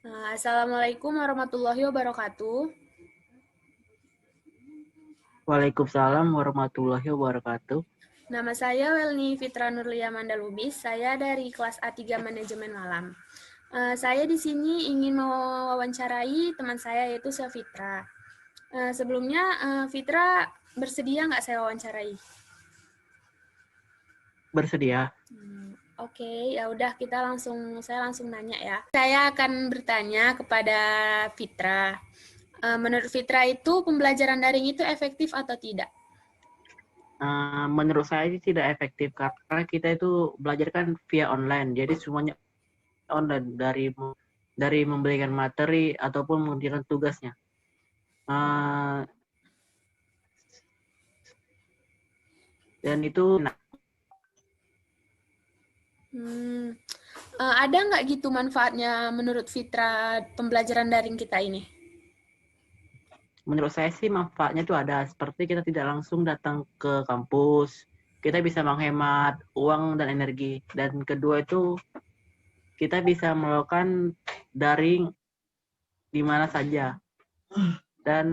Assalamualaikum warahmatullahi wabarakatuh. Waalaikumsalam warahmatullahi wabarakatuh. Nama saya Welni Fitra Nurlia Mandalubis. Saya dari kelas A3 Manajemen Malam. Saya di sini ingin mewawancarai teman saya yaitu Fitra. Sebelumnya, Fitra bersedia nggak saya wawancarai? Bersedia? Oke, ya udah saya langsung nanya ya. Saya akan bertanya kepada Fitra. Menurut Fitra itu pembelajaran daring itu efektif atau tidak? Menurut saya ini tidak efektif karena kita itu belajar kan via online. Jadi semuanya online dari memberikan materi ataupun mengerjakan tugasnya. Uh, dan itu Hmm, ada nggak gitu manfaatnya menurut Fitra pembelajaran daring kita ini? menurut saya sih manfaatnya itu ada, seperti kita tidak langsung datang ke kampus, kita bisa menghemat uang dan energi. Dan kedua itu kita bisa melakukan daring di mana saja dan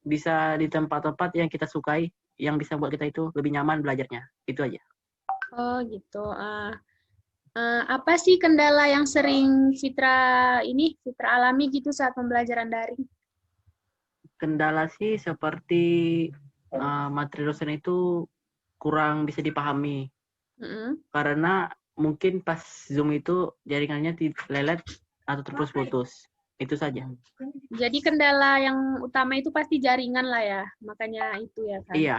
bisa di tempat-tempat yang kita sukai, yang bisa buat kita itu lebih nyaman belajarnya. Itu aja. Oh gitu. Apa sih kendala yang sering Fitra alami gitu saat pembelajaran daring? Kendala sih seperti materi dosen itu kurang bisa dipahami Mm-mm. karena mungkin pas Zoom itu jaringannya lelet atau terputus-putus. Itu saja. Jadi kendala yang utama itu pasti jaringan lah ya, makanya itu ya kan. Iya,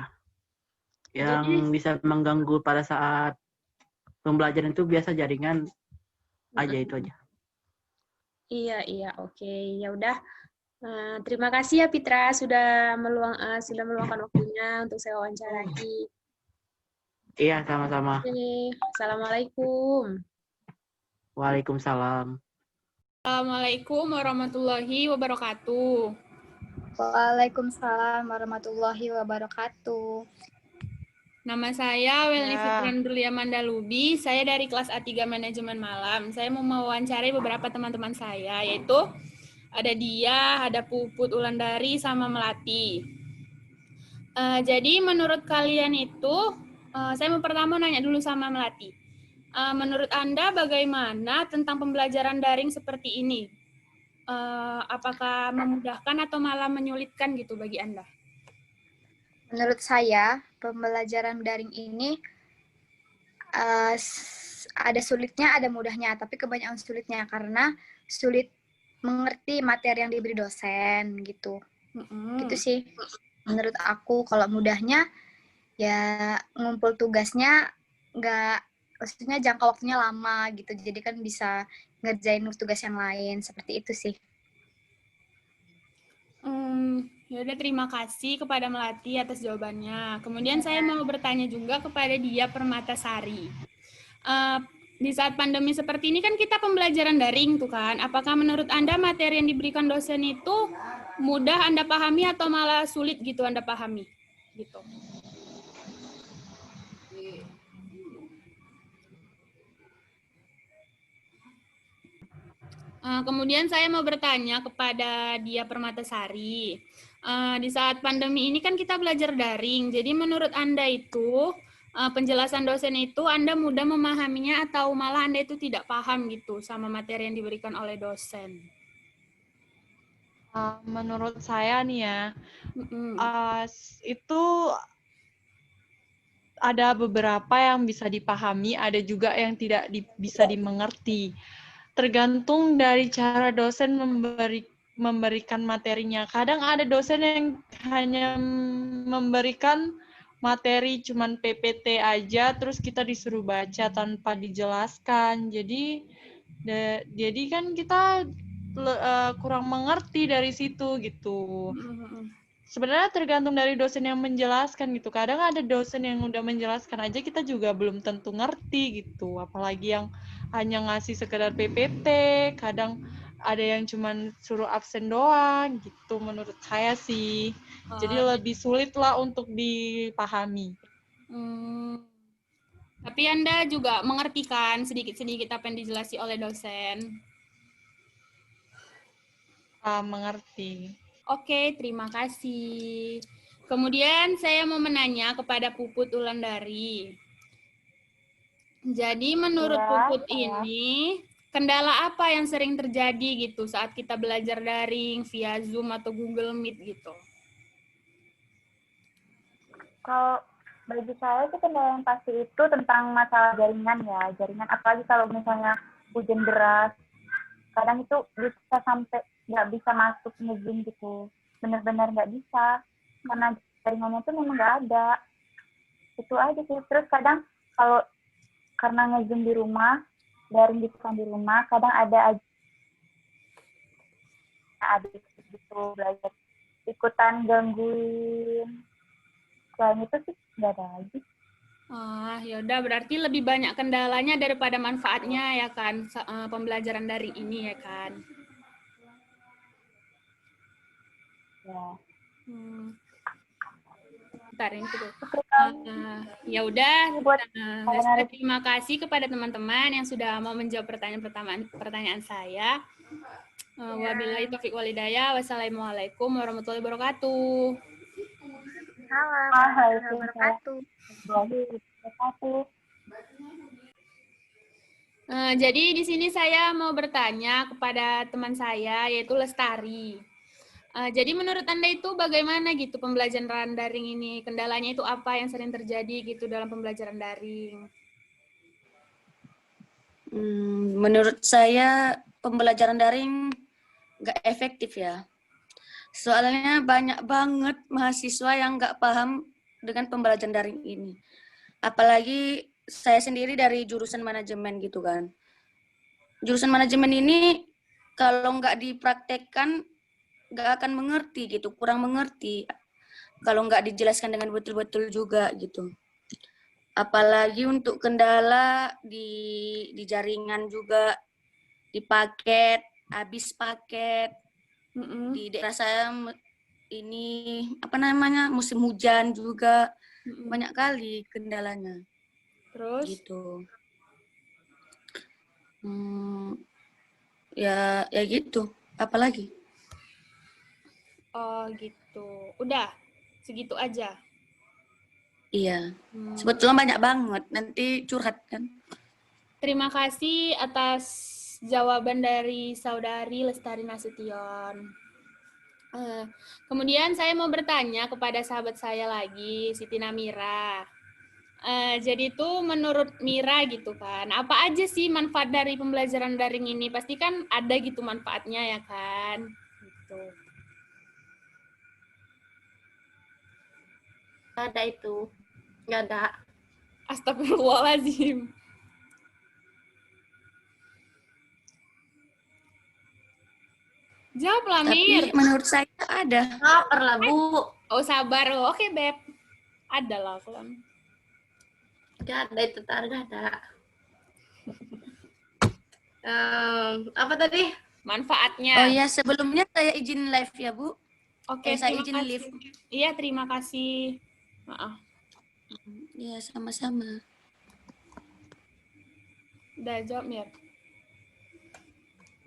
yang Jadi, bisa mengganggu pada saat pembelajaran itu biasa jaringan aja, itu mm-mm. aja. Iya iya oke ya udah. Terima kasih ya Fitra sudah meluangkan waktunya untuk saya wawancarai. Iya, sama-sama. Oke, Assalamualaikum. Waalaikumsalam. Assalamualaikum warahmatullahi wabarakatuh. Waalaikumsalam warahmatullahi wabarakatuh. Nama saya Welni Ya. Fitrandulia Mandalubi, saya dari kelas A3 Manajemen Malam. Saya mau mewawancarai beberapa teman-teman saya, yaitu ada Dia, ada Puput Ulandari, sama Melati. Jadi menurut kalian itu, saya mau pertama nanya dulu sama Melati. Menurut Anda bagaimana tentang pembelajaran daring seperti ini? Apakah memudahkan atau malah menyulitkan gitu bagi Anda? Menurut saya, pembelajaran daring ini ada sulitnya, ada mudahnya, tapi kebanyakan sulitnya karena sulit mengerti materi yang diberi dosen gitu. Gitu sih. Menurut aku, kalau mudahnya ya ngumpul tugasnya maksudnya jangka waktunya lama gitu. Jadi kan bisa ngerjain tugas yang lain, seperti itu sih. Ya udah, terima kasih kepada Melati atas jawabannya. Kemudian saya mau bertanya juga kepada Dia Permatasari. Di saat pandemi seperti ini kan kita pembelajaran daring tuh kan. Apakah menurut Anda materi yang diberikan dosen itu mudah Anda pahami atau malah sulit gitu Anda pahami? Gitu. Kemudian saya mau bertanya kepada Dia Permatasari. Di saat pandemi ini kan kita belajar daring. Jadi menurut Anda itu penjelasan dosen itu Anda mudah memahaminya atau malah Anda itu tidak paham gitu sama materi yang diberikan oleh dosen? Menurut saya nih ya, itu ada beberapa yang bisa dipahami, ada juga yang tidak bisa dimengerti. Tergantung dari cara dosen memberikan materinya. Kadang ada dosen yang hanya memberikan materi cuman PPT aja, terus kita disuruh baca tanpa dijelaskan. Jadi kan kita kurang mengerti dari situ gitu. Sebenarnya tergantung dari dosen yang menjelaskan gitu. Kadang ada dosen yang udah menjelaskan aja kita juga belum tentu ngerti gitu. Apalagi yang hanya ngasih sekedar PPT, kadang ada yang cuman suruh absen doang gitu menurut saya sih. Jadi lebih sulit lah untuk dipahami. Tapi Anda juga mengerti kan sedikit-sedikit apa yang dijelasi oleh dosen? mengerti. Oke, terima kasih. Kemudian saya mau menanya kepada Puput Wulandari. Jadi menurut Puput ini, kendala apa yang sering terjadi gitu saat kita belajar daring via Zoom atau Google Meet gitu? Kalau bagi saya sih kendala yang pasti itu tentang masalah jaringan ya. Jaringan apalagi kalau misalnya hujan deras, kadang itu bisa sampai nggak bisa masuk nge-Zoom gitu. Benar-benar nggak bisa. Karena jaringannya itu memang nggak ada. Itu aja sih. Terus kadang kalau karena nge-Zoom di rumah, daring gitu kan di rumah, kadang ada adik gitu belajar ikutan gangguin. Selain itu sih nggak ada lagi. Ya udah berarti lebih banyak kendalanya daripada manfaatnya ya kan pembelajaran daring ini ya kan. Ya. Bentar ini tuh. Ya udah. Terima kasih kepada teman-teman yang sudah mau menjawab pertanyaan saya. Wabillahi taufiq walhidayah. Wassalamualaikum warahmatullahi wabarakatuh. Jadi di sini saya mau bertanya kepada teman saya yaitu Lestari. Jadi menurut Anda itu bagaimana gitu pembelajaran daring ini? Kendalanya itu apa yang sering terjadi gitu dalam pembelajaran daring? Menurut saya pembelajaran daring nggak efektif ya. Soalnya banyak banget mahasiswa yang nggak paham dengan pembelajaran daring ini. Apalagi saya sendiri dari jurusan manajemen gitu kan. Jurusan manajemen ini kalau nggak dipraktekkan nggak akan mengerti gitu, kurang mengerti. Kalau nggak dijelaskan dengan betul-betul juga gitu. Apalagi untuk kendala di jaringan juga, di paket, habis paket. Di daerah saya ini musim hujan juga banyak kali kendalanya. Terus? Gitu. Ya gitu. Apalagi? Oh gitu. Udah segitu aja. Iya. Sebetulnya banyak banget. Nanti curhat kan. Terima kasih atas jawaban dari Saudari Lestari Nasution. Kemudian saya mau bertanya kepada sahabat saya lagi, Siti Namira. Jadi itu menurut Mira gitu kan, apa aja sih manfaat dari pembelajaran daring ini? Pasti kan ada gitu manfaatnya ya kan? Gitu. Ada itu, nggak ada. Astagfirullahaladzim. Jawablah, Mir. Tapi menurut saya ada. Sabar lah, Bu. Oh, sabar. Oh, oke, Beb. Ada lah, Kulam. Nggak ada itu, nggak ada. Apa tadi? Manfaatnya. Oh iya, sebelumnya saya izin live ya, Bu. Oke, saya izin live. Iya, terima kasih. Maaf. Iya, sama-sama. Udah jawab, Mir.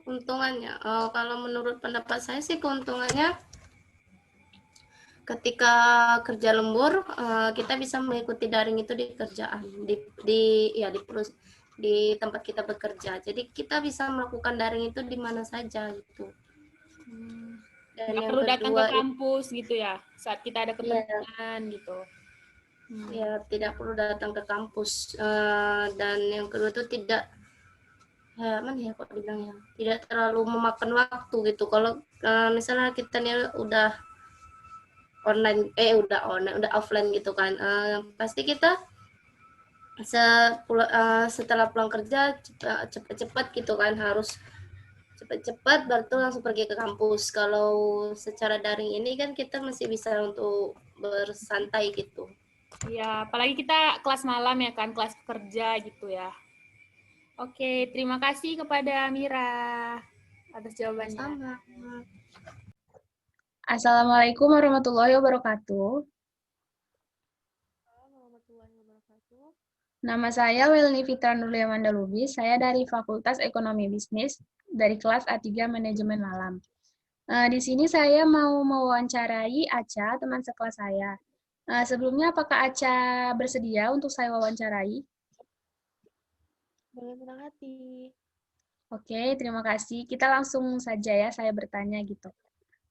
Keuntungannya, kalau menurut pendapat saya sih keuntungannya ketika kerja lembur kita bisa mengikuti daring itu di kerjaan di tempat kita bekerja. Jadi kita bisa melakukan daring itu di mana saja gitu. Dan nggak perlu datang ke kampus gitu ya saat kita ada kepentingan gitu. Ya, tidak perlu datang ke kampus. Dan yang kedua itu tidak tidak terlalu memakan waktu gitu. Kalau misalnya kita nih udah udah offline gitu kan, pasti kita setelah pulang kerja cepat-cepat gitu kan, harus cepat-cepat baru langsung pergi ke kampus. Kalau secara daring ini kan kita masih bisa untuk bersantai gitu. Ya, apalagi kita kelas malam ya kan, kelas kerja gitu ya. Oke, terima kasih kepada Mira atas jawabannya. Sama. Assalamualaikum warahmatullahi wabarakatuh. Nama saya Welni Fitra Nurlia Mandalubis. Saya dari Fakultas Ekonomi Bisnis dari kelas A3 Manajemen Alam. Di sini saya mau mewawancarai Aca, teman sekelas saya. Sebelumnya, apakah Aca bersedia untuk saya wawancarai? Dengan senang hati. Oke, terima kasih. Kita langsung saja ya, saya bertanya gitu.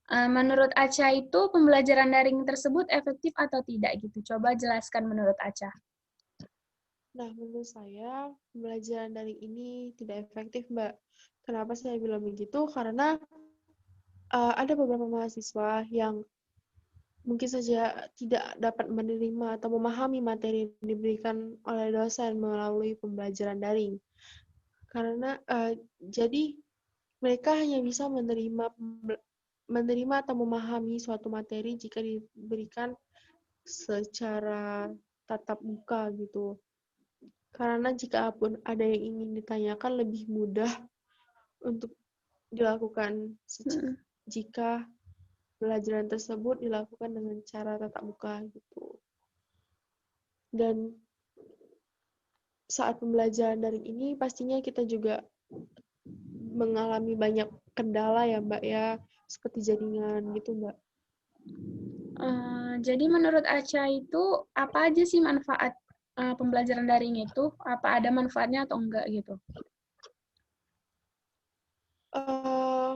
Menurut Aca itu pembelajaran daring tersebut efektif atau tidak gitu? Coba jelaskan menurut Aca. Nah, menurut saya pembelajaran daring ini tidak efektif, Mbak. Kenapa saya bilang begitu? Karena ada beberapa mahasiswa yang mungkin saja tidak dapat menerima atau memahami materi yang diberikan oleh dosen melalui pembelajaran daring. Karena jadi mereka hanya bisa menerima atau memahami suatu materi jika diberikan secara tatap muka gitu. Karena jika pun ada yang ingin ditanyakan lebih mudah untuk dilakukan jika pelajaran tersebut dilakukan dengan cara tatap muka gitu. Dan saat pembelajaran daring ini pastinya kita juga mengalami banyak kendala ya Mbak ya, seperti jaringan gitu Mbak. Jadi menurut Aca itu apa aja sih manfaat pembelajaran daring itu? Apa ada manfaatnya atau enggak gitu?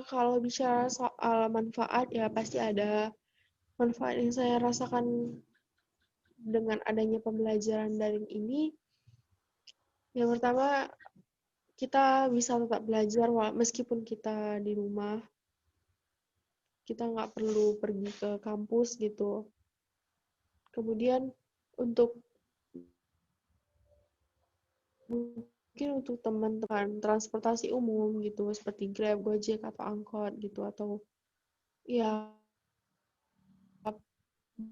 Kalau bicara soal manfaat ya pasti ada manfaat yang saya rasakan dengan adanya pembelajaran daring ini. Yang pertama, kita bisa tetap belajar meskipun kita di rumah. Kita nggak perlu pergi ke kampus gitu. Kemudian mungkin untuk teman-teman transportasi umum gitu, seperti Grab, Gojek, atau Angkot gitu, atau ya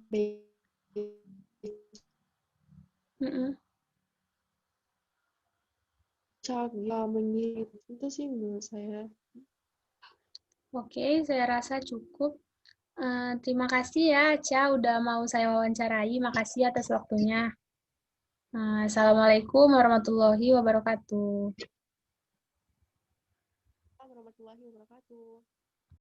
becak, ya mengirim. Itu sih menurut saya. Oke, saya rasa cukup. Terima kasih ya, Aca, udah mau saya wawancarai. Makasih atas waktunya. Assalamualaikum warahmatullahi wabarakatuh. Warahmatullahi wabarakatuh.